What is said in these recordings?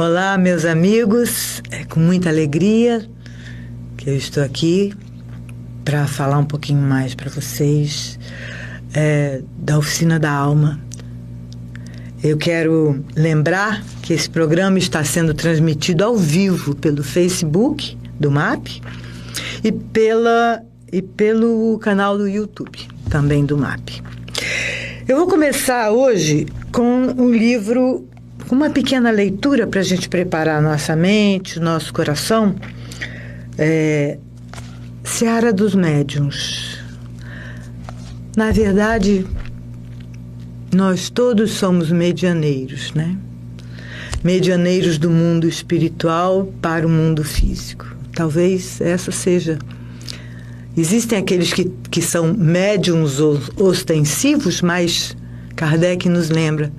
Olá, meus amigos, é com muita alegria que eu estou aqui para falar um pouquinho mais para vocês da Oficina da Alma. Eu quero lembrar que esse programa está sendo transmitido ao vivo pelo Facebook do MAP e pelo canal do YouTube, também do MAP. Eu vou começar hoje com um livro, uma pequena leitura para a gente preparar a nossa mente, o nosso coração. Seara dos Médiuns. Na verdade, nós todos somos medianeiros, né? Medianeiros do mundo espiritual para o mundo físico. Talvez essa seja... Existem aqueles que são médiuns ostensivos, mas Kardec nos lembra,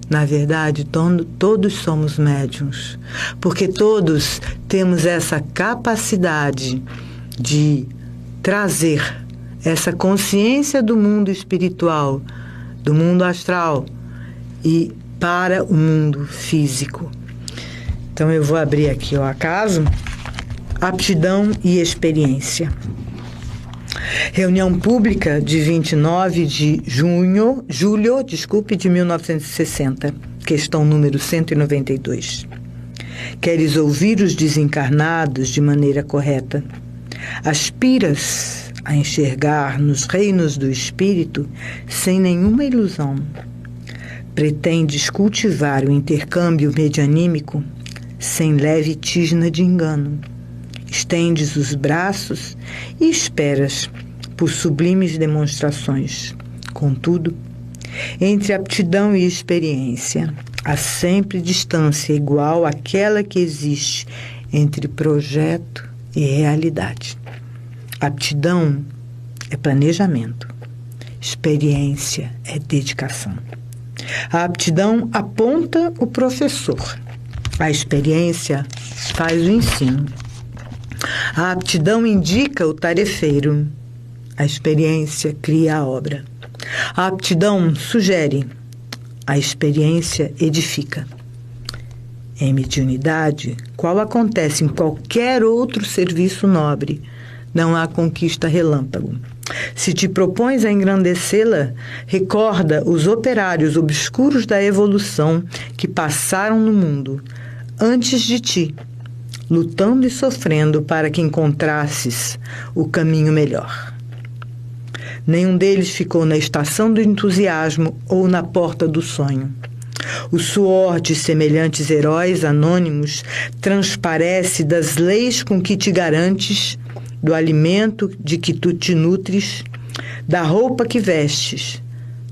na verdade, todos somos médiuns, porque todos temos essa capacidade de trazer essa consciência do mundo espiritual, do mundo astral e para o mundo físico. Então eu vou abrir aqui o acaso, aptidão e experiência. Reunião pública de 29 de julho de 1960, questão número 192. Queres ouvir os desencarnados de maneira correta? Aspiras a enxergar nos reinos do espírito sem nenhuma ilusão. Pretendes cultivar o intercâmbio medianímico sem leve tisna de engano. Estendes os braços e esperas por sublimes demonstrações. Contudo, entre aptidão e experiência, há sempre distância igual àquela que existe entre projeto e realidade. Aptidão é planejamento, experiência é dedicação. A aptidão aponta o professor, a experiência faz o ensino. A aptidão indica o tarefeiro, a experiência cria a obra. A aptidão sugere, a experiência edifica. Em mediunidade, qual acontece em qualquer outro serviço nobre, não há conquista relâmpago. Se te propões a engrandecê-la, recorda os operários obscuros da evolução que passaram no mundo antes de ti, lutando e sofrendo para que encontrasses o caminho melhor. Nenhum deles ficou na estação do entusiasmo ou na porta do sonho. O suor de semelhantes heróis anônimos transparece das leis com que te garantes, do alimento de que tu te nutres, da roupa que vestes,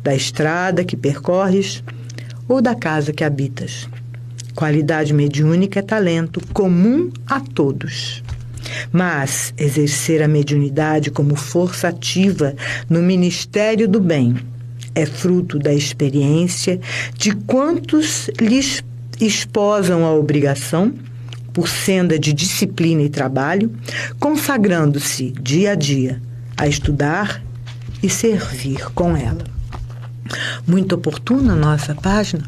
da estrada que percorres ou da casa que habitas. Qualidade mediúnica é talento comum a todos. Mas exercer a mediunidade como força ativa no ministério do bem é fruto da experiência de quantos lhes esposam a obrigação, por senda de disciplina e trabalho, consagrando-se dia a dia a estudar e servir com ela. Muito oportuna a nossa página.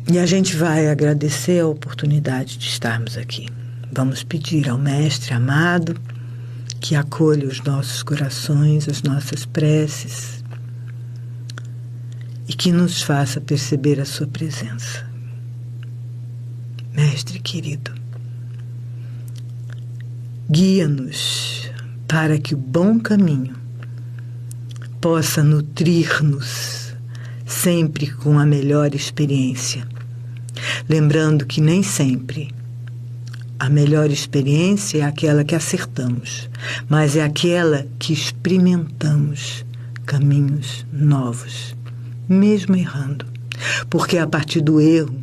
E a gente vai agradecer a oportunidade de estarmos aqui. Vamos pedir ao Mestre amado que acolha os nossos corações, as nossas preces e que nos faça perceber a sua presença. Mestre querido, guia-nos para que o bom caminho possa nutrir-nos sempre com a melhor experiência. Lembrando que nem sempre a melhor experiência é aquela que acertamos, mas é aquela que experimentamos caminhos novos, mesmo errando. Porque é a partir do erro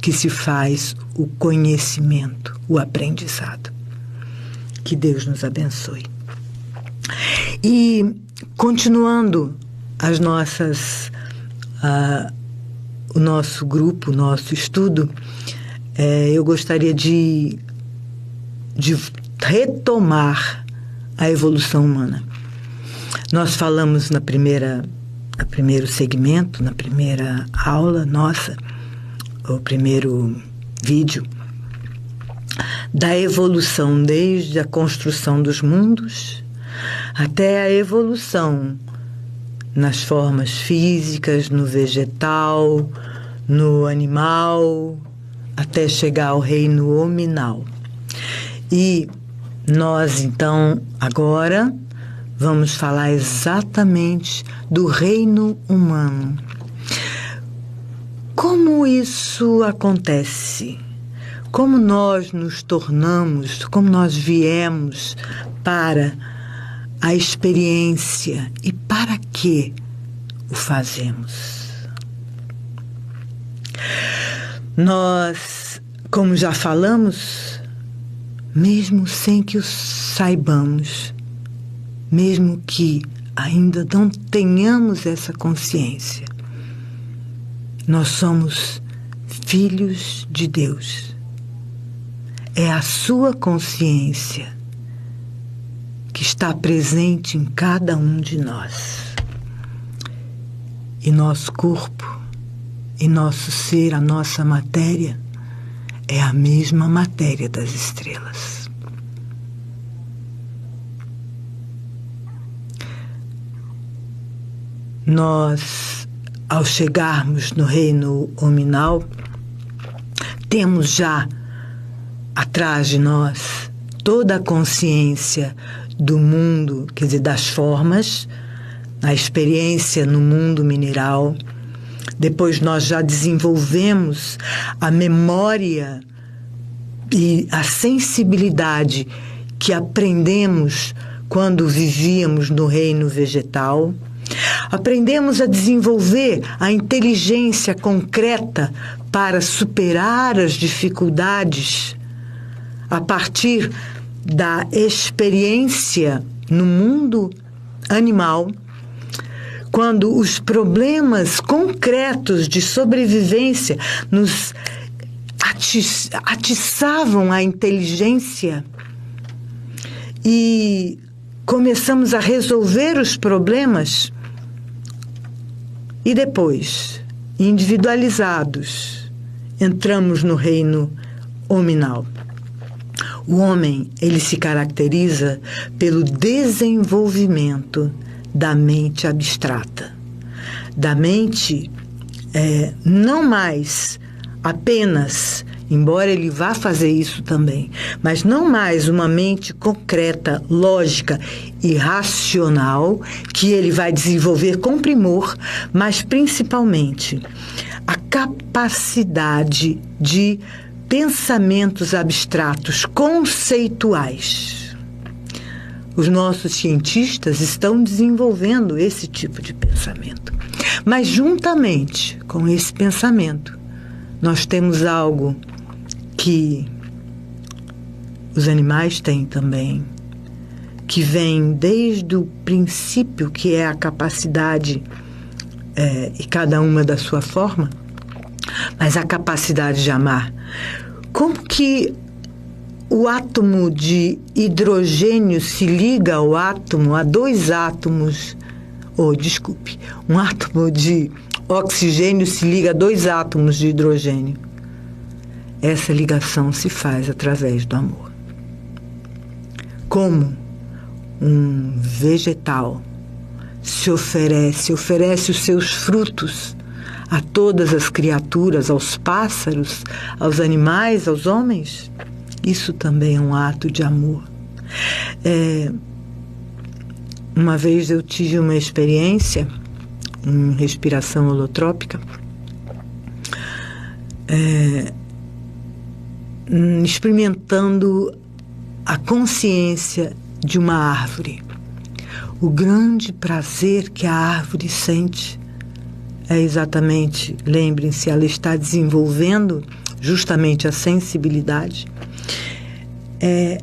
que se faz o conhecimento, o aprendizado. Que Deus nos abençoe. E continuando as nossas... o nosso grupo, o nosso estudo, eu gostaria de retomar a evolução humana. Nós falamos no primeiro segmento, na primeira aula nossa, o primeiro vídeo, da evolução desde a construção dos mundos até a evolução nas formas físicas, no vegetal, no animal, até chegar ao reino hominal. E nós, então, agora vamos falar exatamente do reino humano. Como isso acontece? Como nós nos tornamos, como nós viemos para a experiência e para que o fazemos? Nós, como já falamos, mesmo sem que o saibamos, mesmo que ainda não tenhamos essa consciência, nós somos filhos de Deus. É a sua consciência que está presente em cada um de nós. E nosso corpo, e nosso ser, a nossa matéria, é a mesma matéria das estrelas. Nós, ao chegarmos no reino hominal, temos já atrás de nós toda a consciência do mundo, quer dizer, das formas, a experiência no mundo mineral. Depois nós já desenvolvemos a memória e a sensibilidade que aprendemos quando vivíamos no reino vegetal. Aprendemos a desenvolver a inteligência concreta para superar as dificuldades a partir da experiência no mundo animal, quando os problemas concretos de sobrevivência nos atiçavam a inteligência e começamos a resolver os problemas. E depois, individualizados, entramos no reino hominal. O homem, ele se caracteriza pelo desenvolvimento da mente abstrata, da mente não mais apenas, embora ele vá fazer isso também, mas não mais uma mente concreta, lógica e racional, que ele vai desenvolver com primor, mas principalmente a capacidade de pensamentos abstratos, conceituais. Os nossos cientistas estão desenvolvendo esse tipo de pensamento. Mas, juntamente com esse pensamento, nós temos algo que os animais têm também, que vem desde o princípio, que é a capacidade, e cada uma da sua forma, mas a capacidade de amar. Como que o átomo de hidrogênio se liga ao átomo, a dois átomos, um átomo de oxigênio se liga a dois átomos de hidrogênio. Essa ligação se faz através do amor. Como um vegetal oferece os seus frutos a todas as criaturas, aos pássaros, aos animais, aos homens, isso também é um ato de amor. Uma vez eu tive uma experiência em respiração holotrópica, experimentando a consciência de uma árvore. O grande prazer que a árvore sente é exatamente, lembrem-se, ela está desenvolvendo justamente a sensibilidade, é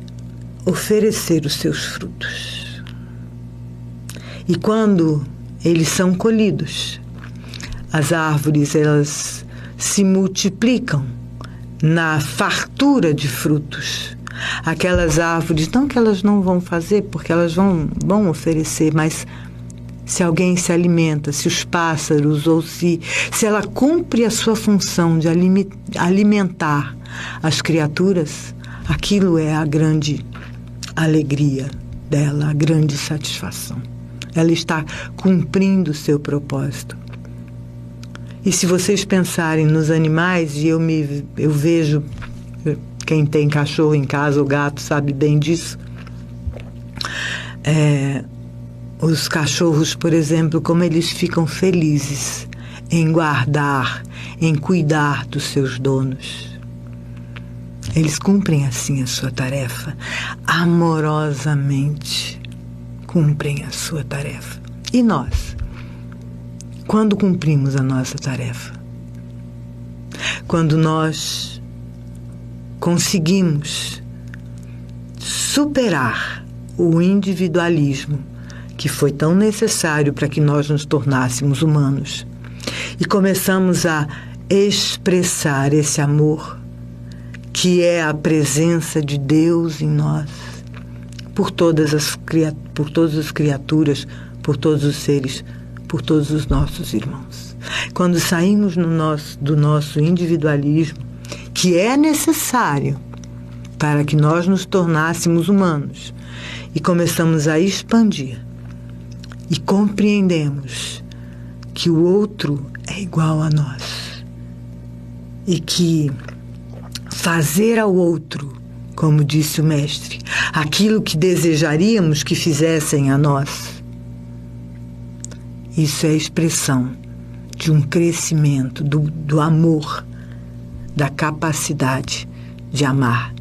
oferecer os seus frutos. E quando eles são colhidos, as árvores, elas se multiplicam na fartura de frutos. Aquelas árvores, não que elas não vão fazer, porque elas vão oferecer, mas se alguém se alimenta, se os pássaros ou se ela cumpre a sua função de alimentar as criaturas, aquilo é a grande alegria dela, a grande satisfação. Ela está cumprindo o seu propósito. E se vocês pensarem nos animais, e eu vejo, quem tem cachorro em casa ou gato sabe bem disso, os cachorros, por exemplo, como eles ficam felizes em guardar, em cuidar dos seus donos. Eles cumprem assim a sua tarefa, amorosamente cumprem a sua tarefa. E nós? Quando cumprimos a nossa tarefa? Quando nós conseguimos superar o individualismo que foi tão necessário para que nós nos tornássemos humanos e começamos a expressar esse amor que é a presença de Deus em nós, por todas as criaturas, por todos os seres, por todos os nossos irmãos. Quando saímos do nosso individualismo, que é necessário para que nós nos tornássemos humanos, e começamos a expandir, e compreendemos que o outro é igual a nós, e que fazer ao outro, como disse o Mestre, aquilo que desejaríamos que fizessem a nós, isso é a expressão de um crescimento do amor, da capacidade de amar.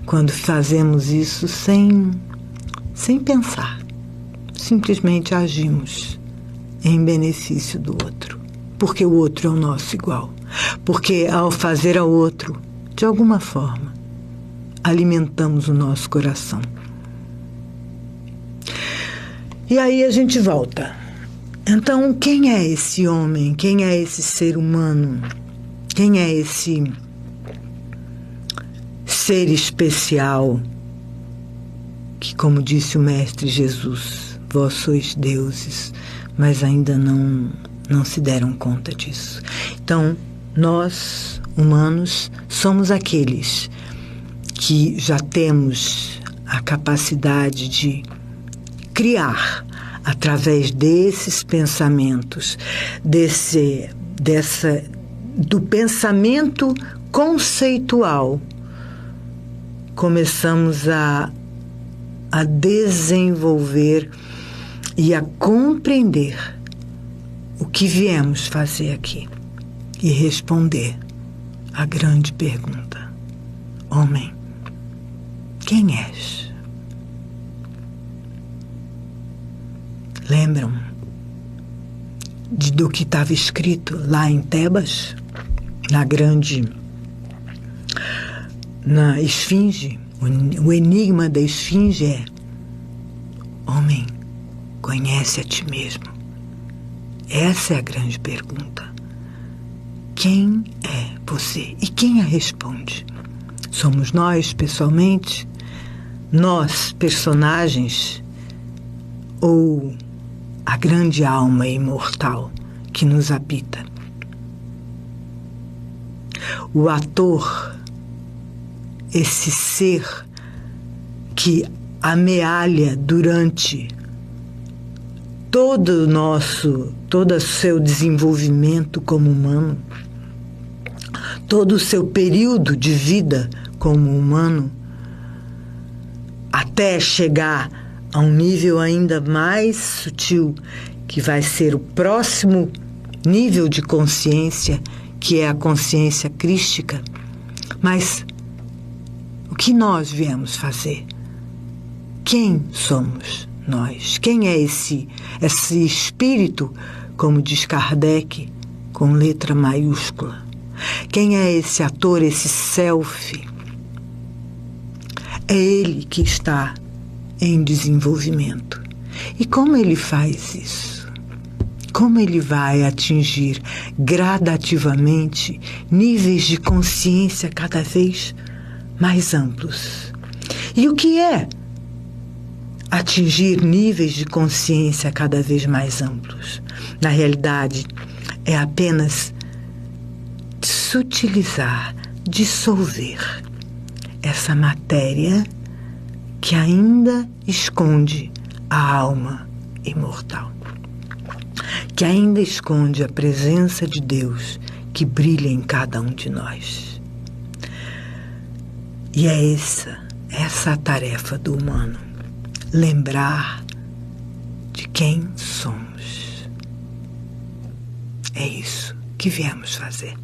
Quando fazemos isso sem pensar, simplesmente agimos em benefício do outro, porque o outro é o nosso igual. Porque ao fazer ao outro, de alguma forma, alimentamos o nosso coração. E aí a gente volta. Então, quem é esse homem? Quem é esse ser humano? Quem é esse ser especial que, como disse o Mestre Jesus, vós sois deuses, mas ainda não se deram conta disso. Então, nós, humanos, somos aqueles que já temos a capacidade de criar, através desses pensamentos, do pensamento conceitual, começamos a desenvolver e a compreender o que viemos fazer aqui e responder a grande pergunta: homem, quem és? Lembram do que estava escrito lá em Tebas, na Esfinge? O enigma da Esfinge é: homem, conhece a ti mesmo. Essa é a grande pergunta. Quem é você? E quem a responde? Somos nós, pessoalmente? Nós, personagens? Ou a grande alma imortal que nos habita? O ator, esse ser que amealha durante todo o seu desenvolvimento como humano, todo o seu período de vida como humano, até chegar a um nível ainda mais sutil, que vai ser o próximo nível de consciência, que é a consciência crística. Mas o que nós viemos fazer? Quem somos nós? Quem é esse espírito, como diz Kardec, com letra maiúscula? Quem é esse ator, esse self? É ele que está em desenvolvimento. E como ele faz isso? Como ele vai atingir gradativamente níveis de consciência cada vez mais amplos? E o que é atingir níveis de consciência cada vez mais amplos. Na realidade, é apenas sutilizar, dissolver essa matéria que ainda esconde a alma imortal, que ainda esconde a presença de Deus que brilha em cada um de nós. E é essa a tarefa do humano, lembrar de quem somos. É isso que viemos fazer.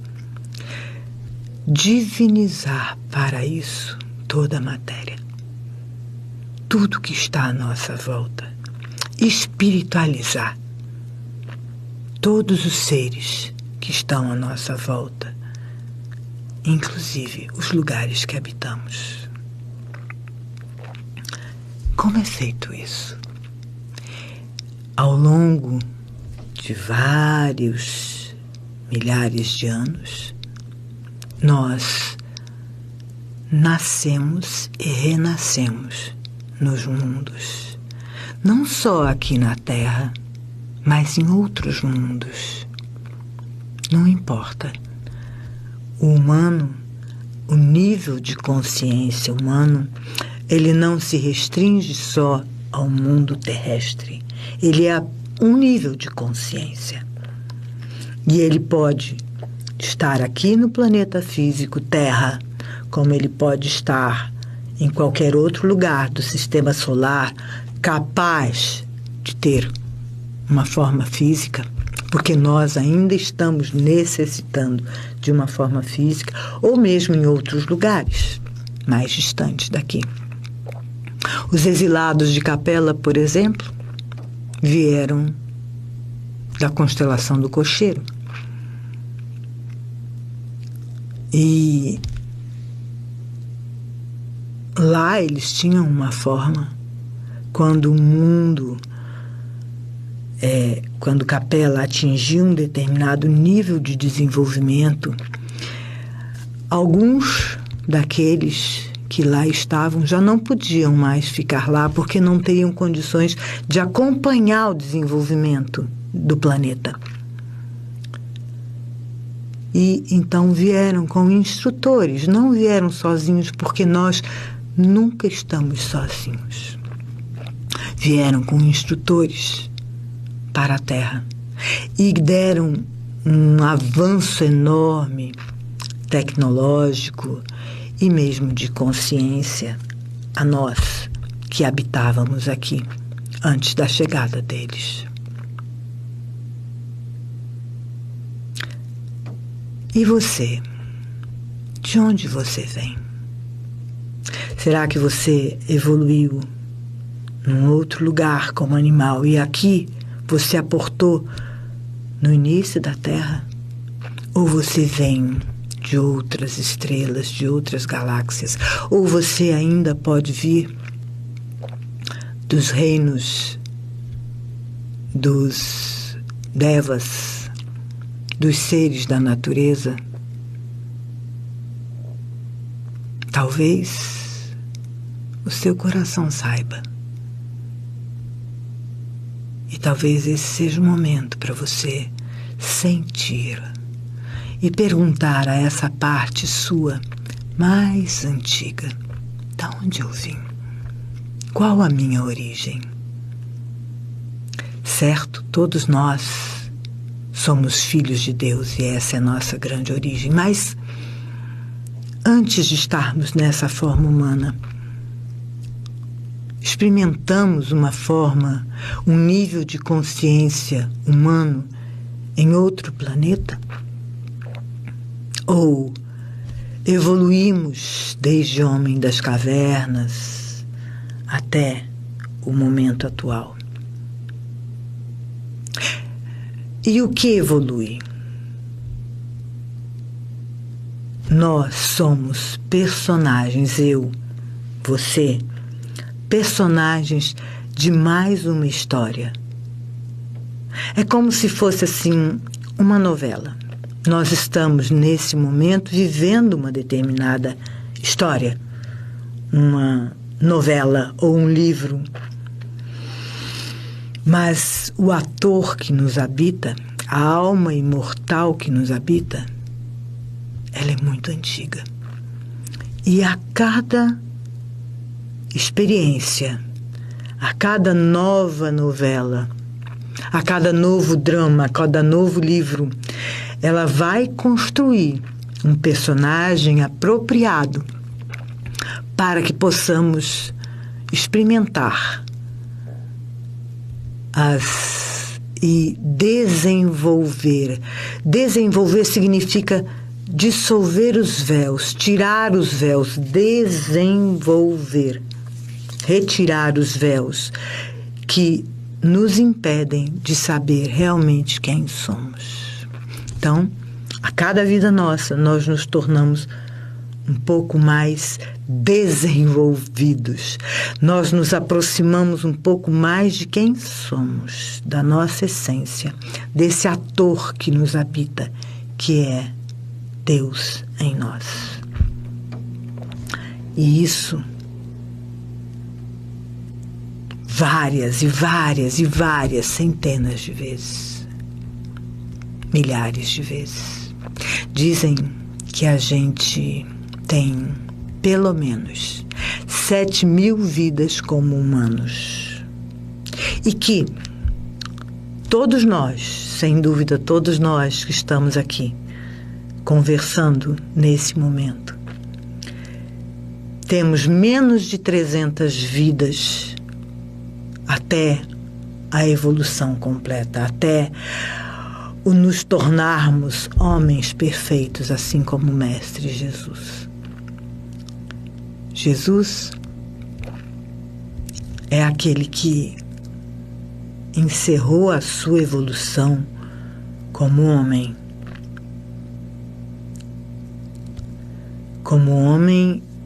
Divinizar para isso toda a matéria, tudo que está à nossa volta, espiritualizar todos os seres que estão à nossa volta, inclusive os lugares que habitamos. Como é feito isso? Ao longo de vários milhares de anos, nós nascemos e renascemos nos mundos, não só aqui na Terra, mas em outros mundos. Não importa. O humano, o nível de consciência humano, ele não se restringe só ao mundo terrestre. Ele é um nível de consciência. E ele pode estar aqui no planeta físico Terra, como ele pode estar em qualquer outro lugar do sistema solar, capaz de ter uma forma física, porque nós ainda estamos necessitando de uma forma física, ou mesmo em outros lugares mais distantes daqui. Os exilados de Capela, por exemplo, vieram da constelação do Cocheiro. E lá eles tinham uma forma, quando o mundo, quando Capela atingiu um determinado nível de desenvolvimento, alguns daqueles que lá estavam já não podiam mais ficar lá porque não teriam condições de acompanhar o desenvolvimento do planeta. E então vieram com instrutores, não vieram sozinhos, porque nós nunca estamos sozinhos. Vieram com instrutores para a Terra e deram um avanço enorme tecnológico e mesmo de consciência a nós que habitávamos aqui antes da chegada deles. E você? De onde você vem? Será que você evoluiu num outro lugar como animal e aqui você aportou no início da Terra? Ou você vem de outras estrelas, de outras galáxias? Ou você ainda pode vir dos reinos dos devas, dos seres da natureza? Talvez o seu coração saiba. E talvez esse seja o momento para você sentir e perguntar a essa parte sua mais antiga: de onde eu vim? Qual a minha origem? Certo, todos nós somos filhos de Deus e essa é a nossa grande origem. Mas antes de estarmos nessa forma humana, experimentamos uma forma, um nível de consciência humano em outro planeta? Ou evoluímos desde o homem das cavernas até o momento atual? E o que evolui? Nós somos personagens, eu, você, personagens de mais uma história. É como se fosse assim uma novela. Nós estamos nesse momento vivendo uma determinada história, uma novela ou um livro Mas o ator que nos habita, a alma imortal que nos habita, ela é muito antiga. E a cada experiência, a cada nova novela, a cada novo drama, a cada novo livro, ela vai construir um personagem apropriado para que possamos experimentar e desenvolver. Desenvolver significa dissolver os véus, tirar os véus, desenvolver, retirar os véus que nos impedem de saber realmente quem somos. Então, a cada vida nossa, nós nos tornamos um pouco mais desenvolvidos. Nós nos aproximamos um pouco mais de quem somos, da nossa essência, desse ator que nos habita, que é Deus em nós. E isso várias e várias e várias centenas de vezes, milhares de vezes. Dizem que a gente tem pelo menos 7.000 vidas como humanos. E que todos nós, sem dúvida, todos nós que estamos aqui conversando nesse momento, temos menos de 300 vidas até a evolução completa, até o nos tornarmos homens perfeitos, assim como o Mestre Jesus. Jesus é aquele que encerrou a sua evolução como homem.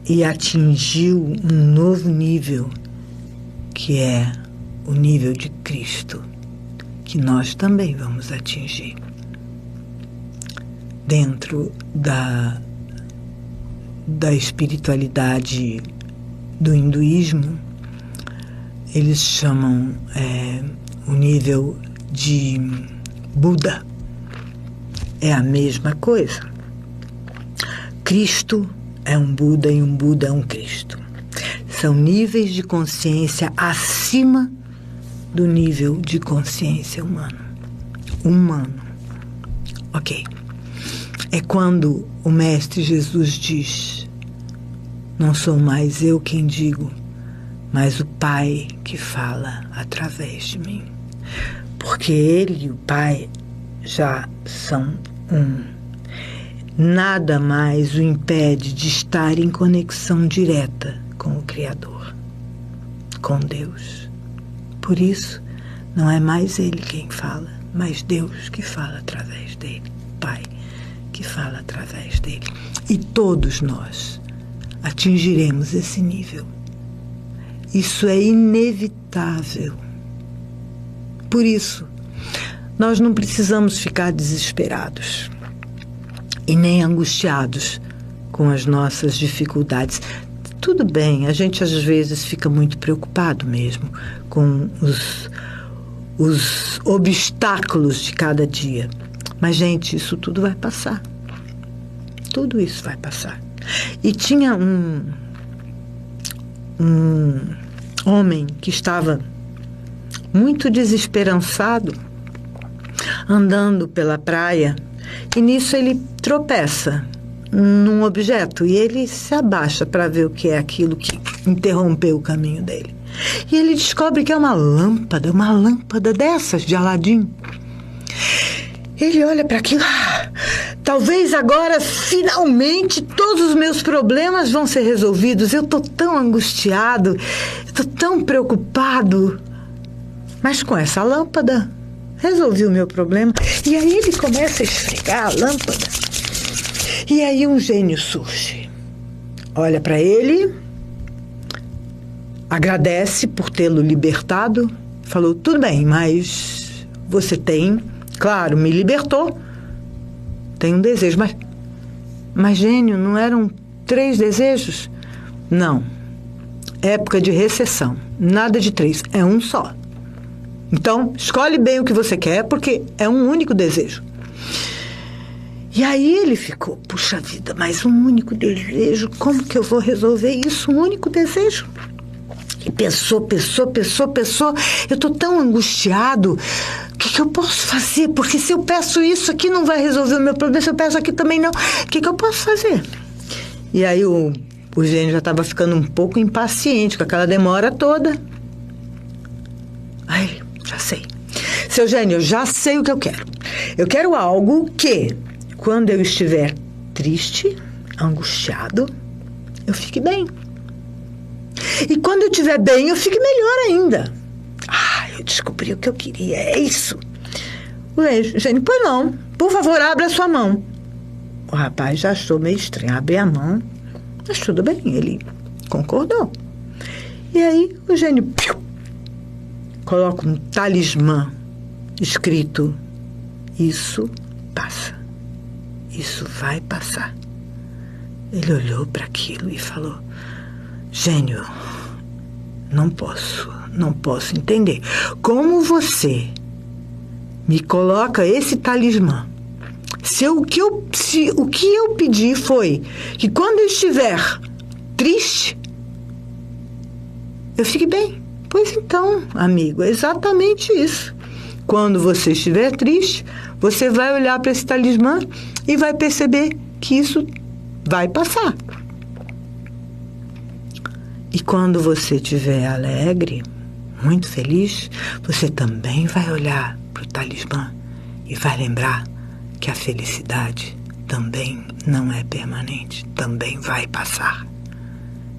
E atingiu um novo nível, que é o nível de Cristo, que nós também vamos atingir. Dentro da espiritualidade do hinduísmo, eles chamam o nível de Buda. É a mesma coisa. Cristo é um Buda e um Buda é um Cristo. São níveis de consciência acima do nível de consciência humano. Ok. É quando o Mestre Jesus diz: não sou mais eu quem digo, mas o Pai que fala através de mim. Porque Ele e o Pai já são um. Nada mais o impede de estar em conexão direta com o Criador, com Deus. Por isso, não é mais Ele quem fala, mas Deus que fala através dele, Pai que fala através dele. E todos nós atingiremos esse nível. Isso é inevitável. Por isso, nós não precisamos ficar desesperados e nem angustiados com as nossas dificuldades. Tudo bem, a gente às vezes fica muito preocupado mesmo com os obstáculos de cada dia. Mas, gente, isso tudo vai passar. Tudo isso vai passar. E tinha um homem que estava muito desesperançado, andando pela praia, e nisso ele tropeça num objeto e ele se abaixa para ver o que é aquilo que interrompeu o caminho dele. E ele descobre que é uma lâmpada dessas de Aladim. Ele olha para aquilo, talvez agora, finalmente, todos os meus problemas vão ser resolvidos. Eu estou tão angustiado, estou tão preocupado, mas com essa lâmpada resolvi o meu problema. E aí ele começa a esfregar a lâmpada. E aí um gênio surge. Olha para ele, agradece por tê-lo libertado. Falou, tudo bem, mas você tem, claro, me libertou. Tem um desejo, mas gênio, não eram 3 desejos? Não. Época de recessão, nada de 3, é um só. Então, escolhe bem o que você quer, porque é um único desejo. E aí ele ficou, puxa vida, mas um único desejo, como que eu vou resolver isso? Um único desejo. E pensou, eu estou tão angustiado, o que eu posso fazer? Porque se eu peço isso aqui não vai resolver o meu problema, se eu peço aqui também não, o que eu posso fazer? E aí o gênio já estava ficando um pouco impaciente com aquela demora toda. Ai, já sei. Seu gênio, eu já sei o que eu quero. Eu quero algo que, quando eu estiver triste, angustiado, eu fique bem. E quando eu estiver bem, eu fique melhor ainda. Eu descobri o que eu queria, é isso. O gênio, pois não, por favor, abra a sua mão. O rapaz já achou meio estranho, abre a mão, mas tudo bem, ele concordou. E aí o gênio coloca um talismã escrito: isso passa, isso vai passar. Ele olhou para aquilo e falou: gênio, não posso entender. Como você me coloca esse talismã? O que eu pedi foi que quando eu estiver triste, eu fique bem. Pois então, amigo, é exatamente isso. Quando você estiver triste, você vai olhar para esse talismã e vai perceber que isso vai passar. E quando você estiver alegre, muito feliz, você também vai olhar para o talismã e vai lembrar que a felicidade também não é permanente, também vai passar.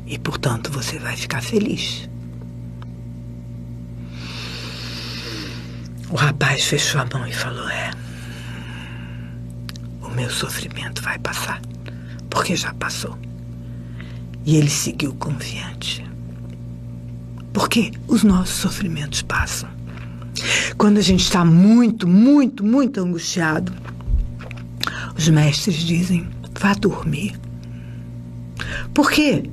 E, portanto, você vai ficar feliz. O rapaz fechou a mão e falou: o meu sofrimento vai passar, porque já passou. E ele seguiu confiante. Porque os nossos sofrimentos passam. Quando a gente está muito angustiado, os mestres dizem: vá dormir. Por quê?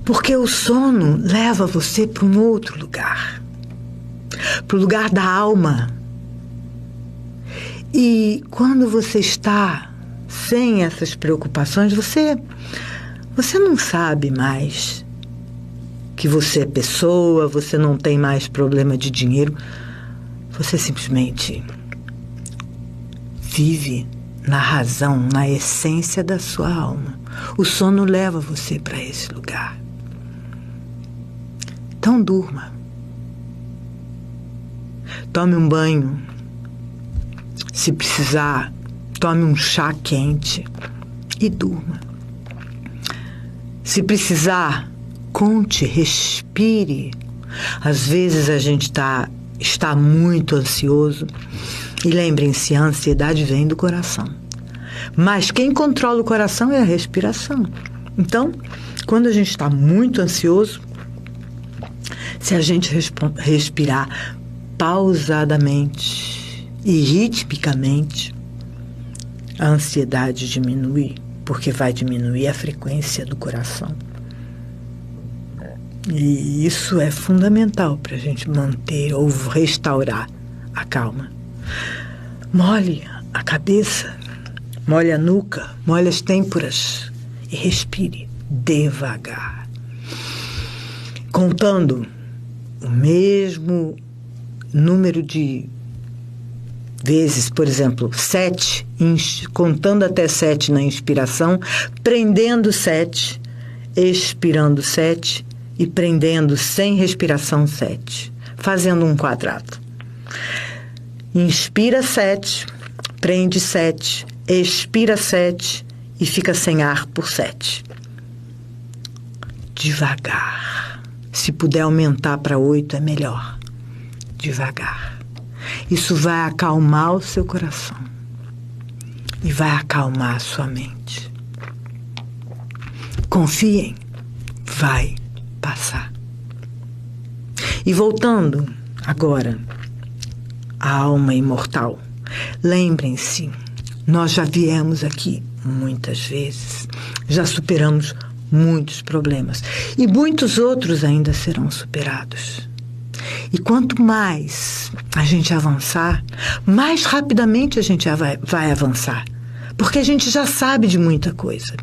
Porque o sono leva você para um outro lugar. Para o lugar da alma. E quando você está sem essas preocupações, você não sabe mais que você é pessoa, você não tem mais problema de dinheiro. Você simplesmente vive na razão, na essência da sua alma. O sono leva você para esse lugar. Então durma. Tome um banho. Se precisar, tome um chá quente e durma. Se precisar, conte, respire. Às vezes a gente está muito ansioso. E lembrem-se, a ansiedade vem do coração. Mas quem controla o coração é a respiração. Então, quando a gente está muito ansioso, se a gente respirar pausadamente e ritmicamente, a ansiedade diminui, porque vai diminuir a frequência do coração. E isso é fundamental para a gente manter ou restaurar a calma. Molhe a cabeça, molhe a nuca, molhe as têmporas e respire devagar. Contando o mesmo número de vezes, por exemplo, 7, contando até 7 na inspiração, prendendo 7, expirando 7 e prendendo sem respiração 7, fazendo um quadrado. Inspira 7, prende 7, expira 7 e fica sem ar por 7. Devagar. Se puder aumentar para 8 é melhor. Devagar. Isso vai acalmar o seu coração e vai acalmar a sua mente. Confiem, vai passar. E voltando agora à alma imortal, lembrem-se, nós já viemos aqui muitas vezes, já superamos muitos problemas e muitos outros ainda serão superados. E quanto mais a gente avançar, mais rapidamente a gente vai avançar. Porque a gente já sabe de muita coisa.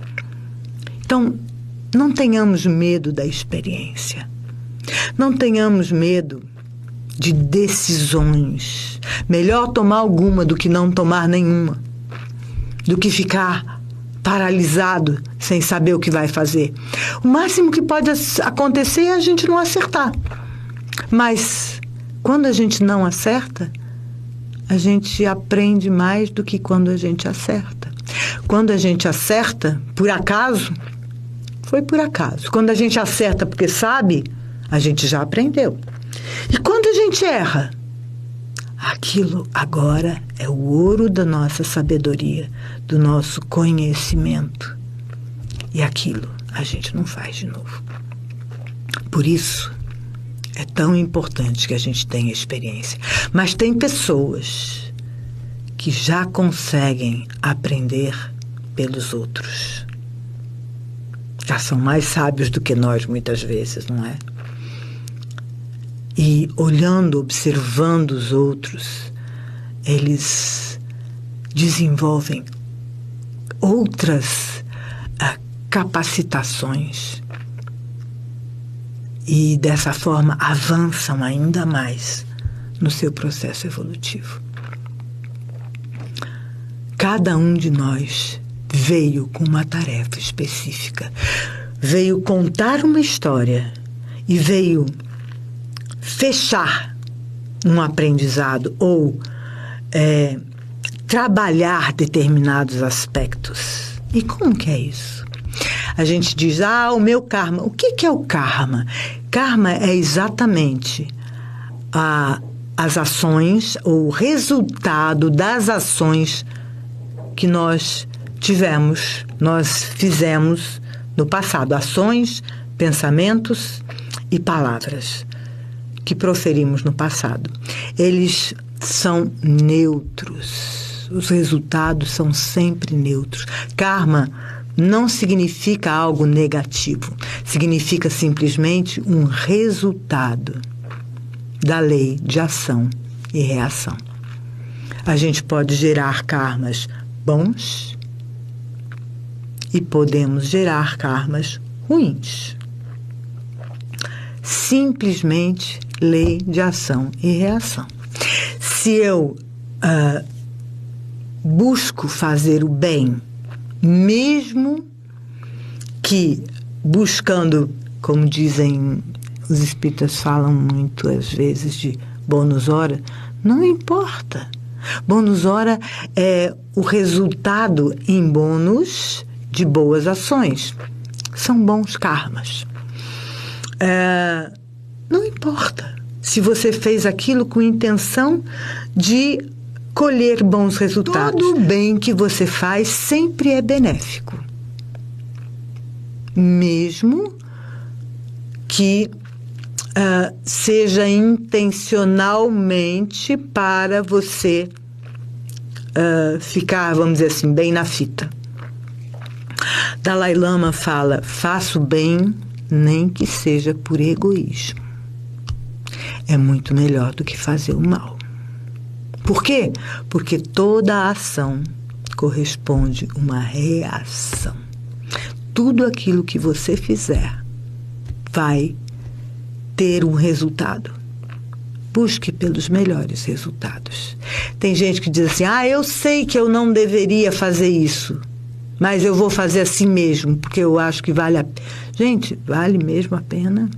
Então, não tenhamos medo da experiência. Não tenhamos medo de decisões. Melhor tomar alguma do que não tomar nenhuma. Do que ficar paralisado sem saber o que vai fazer. O máximo que pode acontecer é a gente não acertar. Mas quando a gente não acerta, a gente aprende mais do que quando a gente acerta. Quando a gente acerta, por acaso, foi por acaso. Quando a gente acerta porque sabe, a gente já aprendeu. E quando a gente erra, aquilo agora é o ouro da nossa sabedoria, do nosso conhecimento. E aquilo a gente não faz de novo. Por isso, é tão importante que a gente tenha experiência. Mas tem pessoas que já conseguem aprender pelos outros. Já são mais sábios do que nós, muitas vezes, não é? E olhando, observando os outros, eles desenvolvem outras capacitações e dessa forma avançam ainda mais no seu processo evolutivo. Cada um de nós veio com uma tarefa específica, veio contar uma história e veio fechar um aprendizado ou trabalhar determinados aspectos. E como que é isso? A gente diz, o meu karma. O que é o karma? Karma é exatamente as ações, ou o resultado das ações que nós fizemos no passado. Ações, pensamentos e palavras que proferimos no passado. Eles são neutros. Os resultados são sempre neutros. Karma não significa algo negativo. Significa simplesmente um resultado da lei de ação e reação. A gente pode gerar karmas bons e podemos gerar karmas ruins. Simplesmente lei de ação e reação. Se eu busco fazer o bem, mesmo que buscando, como dizem os espíritas, falam muito às vezes de bônus hora, não importa. Bônus hora é o resultado em bônus de boas ações. São bons karmas. Não importa se você fez aquilo com intenção de colher bons resultados. Todo bem que você faz sempre é benéfico. Mesmo que seja intencionalmente para você ficar, vamos dizer assim, bem na fita. Dalai Lama fala, faça o bem, nem que seja por egoísmo. É muito melhor do que fazer o mal. Por quê? Porque toda ação corresponde a uma reação. Tudo aquilo que você fizer vai ter um resultado. Busque pelos melhores resultados. Tem gente que diz assim, eu sei que eu não deveria fazer isso, mas eu vou fazer assim mesmo, porque eu acho que vale a pena. Gente, vale mesmo a pena?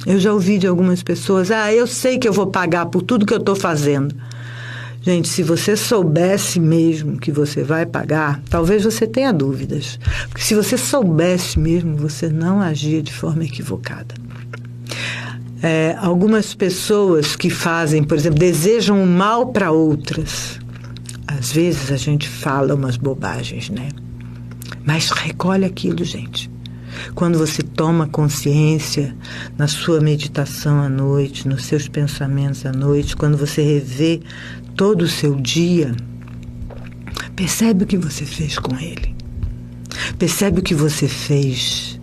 Eu já ouvi de algumas pessoas, eu sei que eu vou pagar por tudo que eu estou fazendo. Gente, se você soubesse mesmo que você vai pagar, talvez você tenha dúvidas. Porque se você soubesse mesmo, você não agia de forma equivocada. Algumas pessoas que fazem, por exemplo, desejam o mal para outras. Às vezes a gente fala umas bobagens, né? Mas recolhe aquilo, gente. Quando você toma consciência na sua meditação à noite, nos seus pensamentos à noite, quando você revê todo o seu dia, percebe o que você fez com ele. Percebe o que você fez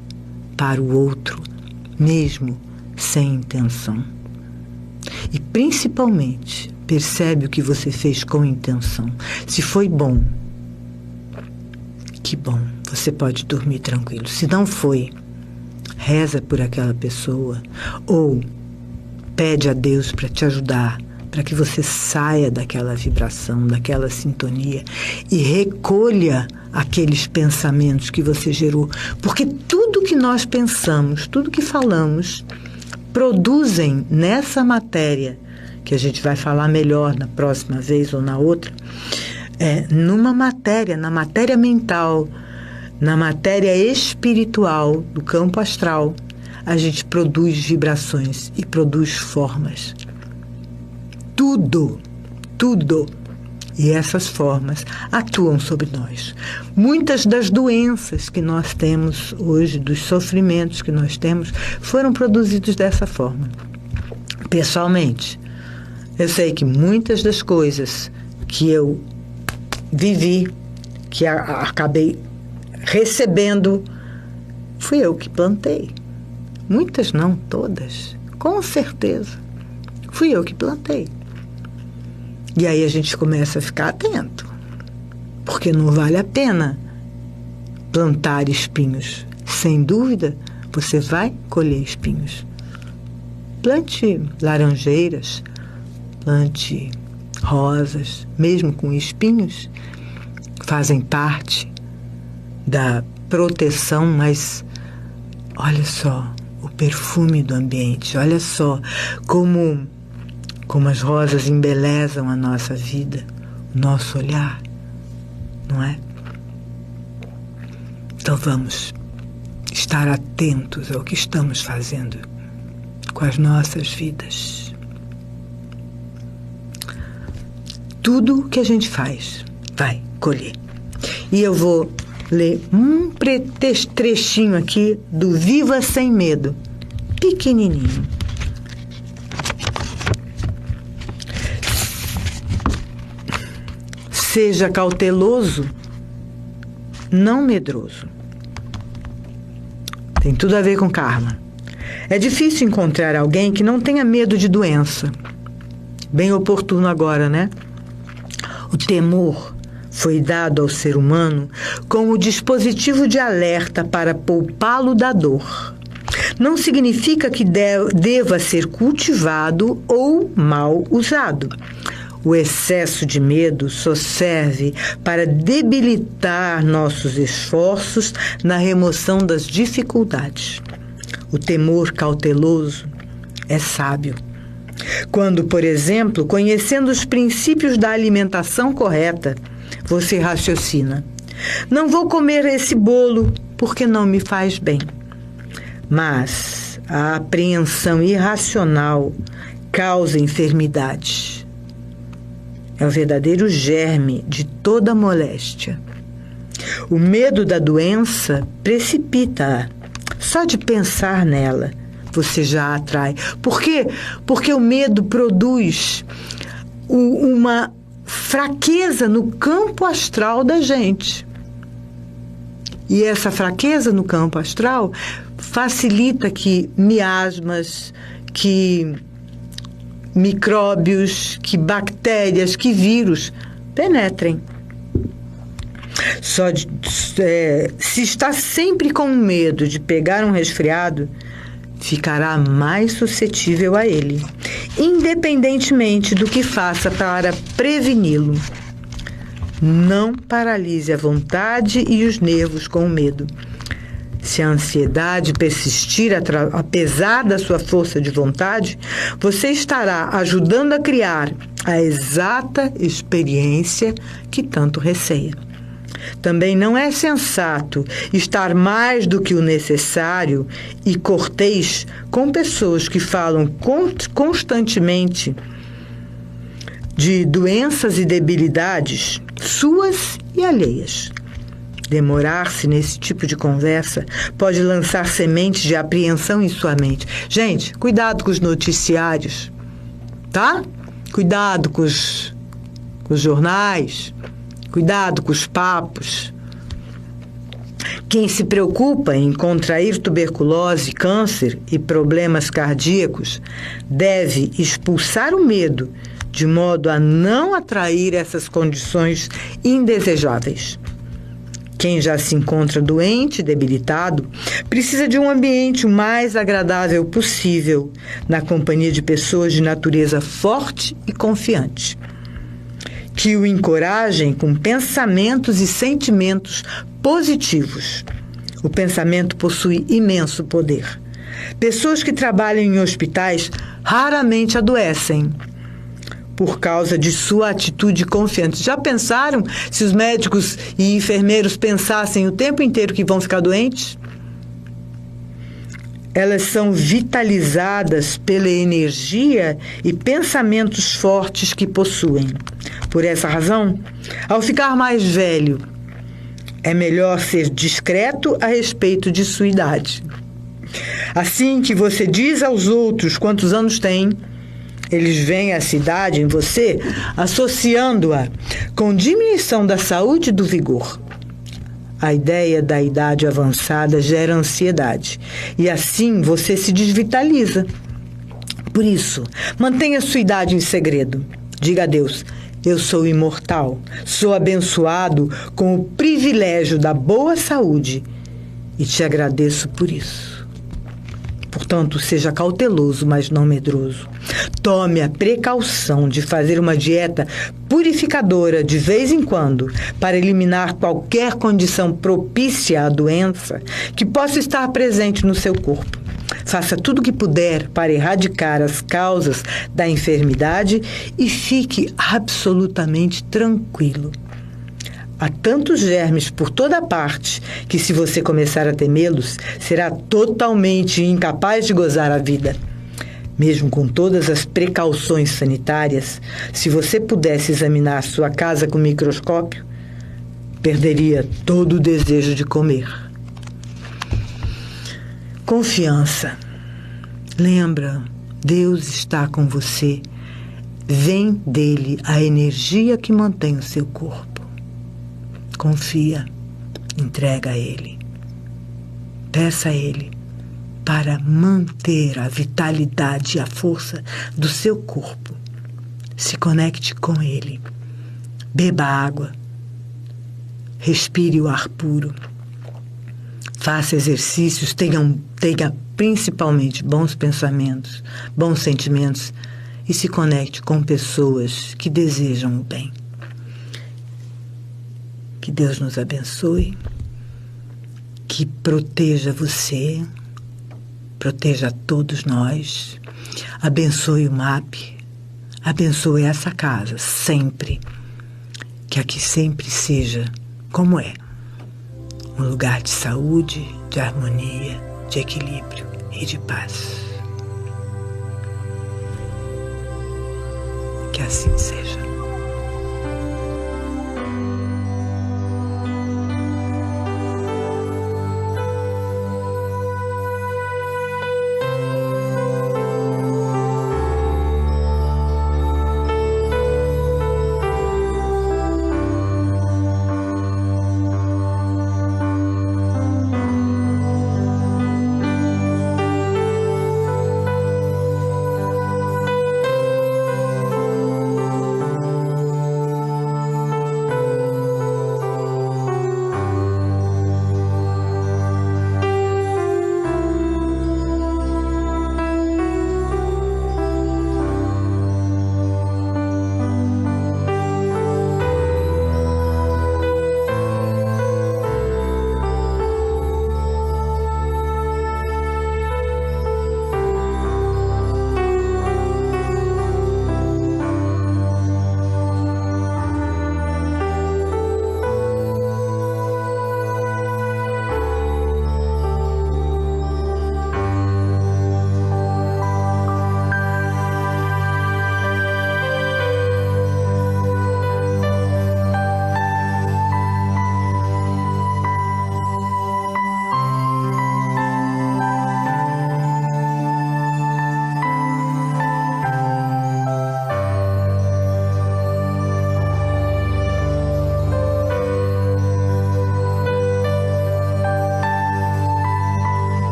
para o outro, mesmo sem intenção. E, principalmente, percebe o que você fez com intenção. Se foi bom, que bom, você pode dormir tranquilo. Se não foi, reza por aquela pessoa ou pede a Deus para te ajudar, para que você saia daquela vibração, daquela sintonia e recolha aqueles pensamentos que você gerou. Porque tudo que nós pensamos, tudo que falamos, produzem nessa matéria, que a gente vai falar melhor na próxima vez ou na outra, numa matéria, na matéria mental, na matéria espiritual, do campo astral, a gente produz vibrações e produz formas. Tudo. E essas formas atuam sobre nós. Muitas das doenças que nós temos hoje, dos sofrimentos que nós temos, foram produzidos dessa forma. Pessoalmente, eu sei que muitas das coisas que eu vivi, que acabei recebendo, fui eu que plantei. Muitas não, todas. Com certeza. Fui eu que plantei. E aí a gente começa a ficar atento. Porque não vale a pena plantar espinhos. Sem dúvida, você vai colher espinhos. Plante laranjeiras, plante rosas, mesmo com espinhos, fazem parte da proteção, mas olha só o perfume do ambiente, olha só como as rosas embelezam a nossa vida, o nosso olhar, não é? Então vamos estar atentos ao que estamos fazendo com as nossas vidas. Tudo que a gente faz vai colher. E eu vou ler um trechinho aqui do Viva Sem Medo, pequenininho. Seja cauteloso, não medroso. Tem tudo a ver com karma. É difícil encontrar alguém que não tenha medo de doença. Bem oportuno agora, né? O temor foi dado ao ser humano como dispositivo de alerta para poupá-lo da dor. Não significa que deva ser cultivado ou mal usado. O excesso de medo só serve para debilitar nossos esforços na remoção das dificuldades. O temor cauteloso é sábio. Quando, por exemplo, conhecendo os princípios da alimentação correta, você raciocina: não vou comer esse bolo porque não me faz bem. Mas a apreensão irracional causa enfermidades. É o verdadeiro germe de toda moléstia. O medo da doença precipita-a. Só de pensar nela, você já a atrai. Por quê? Porque o medo produz uma fraqueza no campo astral da gente. E essa fraqueza no campo astral facilita que miasmas, que micróbios, que bactérias, que vírus penetrem. Se está sempre com medo de pegar um resfriado, ficará mais suscetível a ele, independentemente do que faça para preveni-lo. Não paralise a vontade e os nervos com o medo. Se a ansiedade persistir apesar da sua força de vontade, você estará ajudando a criar a exata experiência que tanto receia. Também não é sensato estar mais do que o necessário e cortês com pessoas que falam constantemente de doenças e debilidades suas e alheias. Demorar-se nesse tipo de conversa pode lançar sementes de apreensão em sua mente. Gente, cuidado com os noticiários, tá? Cuidado com os jornais, cuidado com os papos. Quem se preocupa em contrair tuberculose, câncer e problemas cardíacos deve expulsar o medo, de modo a não atrair essas condições indesejáveis. Quem já se encontra doente, debilitado, precisa de um ambiente o mais agradável possível, na companhia de pessoas de natureza forte e confiante, que o encorajem com pensamentos e sentimentos positivos. O pensamento possui imenso poder. Pessoas que trabalham em hospitais raramente adoecem por causa de sua atitude confiante. Já pensaram se os médicos e enfermeiros pensassem o tempo inteiro que vão ficar doentes? Elas são vitalizadas pela energia e pensamentos fortes que possuem. Por essa razão, ao ficar mais velho, é melhor ser discreto a respeito de sua idade. Assim que você diz aos outros quantos anos tem, eles veem a idade em você, associando-a com diminuição da saúde e do vigor. A ideia da idade avançada gera ansiedade e assim você se desvitaliza. Por isso, mantenha sua idade em segredo. Diga a Deus: eu sou imortal, sou abençoado com o privilégio da boa saúde e te agradeço por isso. Portanto, seja cauteloso, mas não medroso. Tome a precaução de fazer uma dieta purificadora de vez em quando para eliminar qualquer condição propícia à doença que possa estar presente no seu corpo. Faça tudo o que puder para erradicar as causas da enfermidade e fique absolutamente tranquilo. Há tantos germes por toda parte que, se você começar a temê-los, será totalmente incapaz de gozar a vida. Mesmo com todas as precauções sanitárias, se você pudesse examinar sua casa com microscópio, perderia todo o desejo de comer. Confiança. Lembra, Deus está com você. Vem dele a energia que mantém o seu corpo. Confia, entrega a Ele. Peça a Ele para manter a vitalidade e a força do seu corpo. Se conecte com Ele. Beba água. Respire o ar puro. Faça exercícios, tenha principalmente bons pensamentos, bons sentimentos e se conecte com pessoas que desejam o bem. Que Deus nos abençoe, que proteja você, proteja a todos nós, abençoe o MAP, abençoe essa casa sempre, que aqui sempre seja como é, um lugar de saúde, de harmonia, de equilíbrio e de paz. Que assim seja.